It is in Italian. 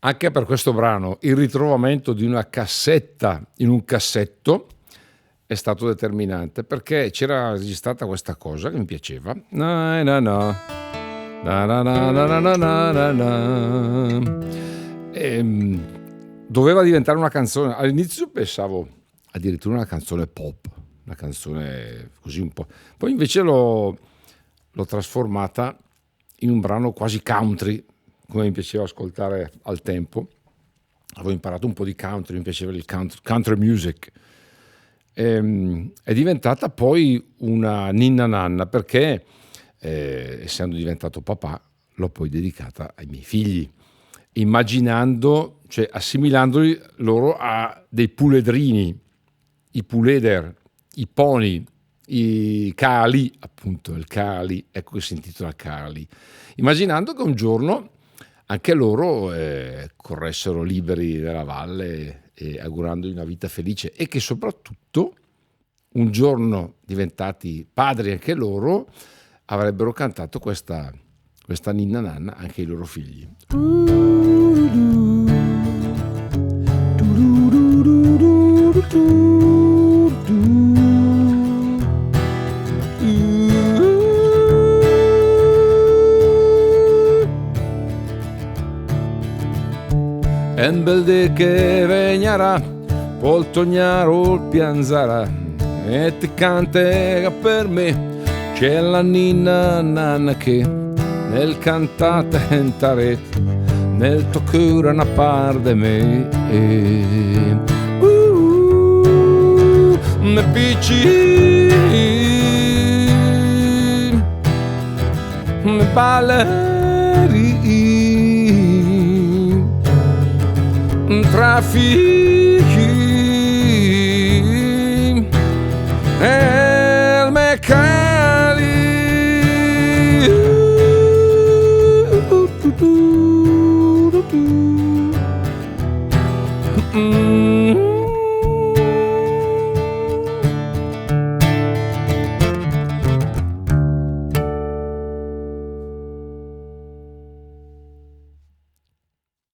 Anche per questo brano il ritrovamento di una cassetta in un cassetto è stato determinante, perché c'era registrata questa cosa che mi piaceva. Na, na, na. Na, na, na, na, na, na, na. Doveva diventare una canzone. All'inizio pensavo addirittura una canzone pop, una canzone così un po'. Poi invece l'ho trasformata in un brano quasi country, come mi piaceva ascoltare al tempo. Avevo imparato un po' di country, mi piaceva il country music. È diventata poi una ninna nanna, perché essendo diventato papà l'ho poi dedicata ai miei figli, immaginando, cioè assimilandoli loro a dei puledrini, i puleder, i pony, i Kali, appunto il Kali, ecco che si intitola Kali, immaginando che un giorno anche loro corressero liberi nella valle e augurandogli una vita felice, e che soprattutto un giorno, diventati padri anche loro, avrebbero cantato questa ninna nanna anche ai loro figli. En bel de che vegnarà, poltognaro il pianzarà, e ti cantega per me, c'è la ninna nanna che nel cantata entare, nel toccare una par de me. Me picci, me balleri, traffici, el mecali,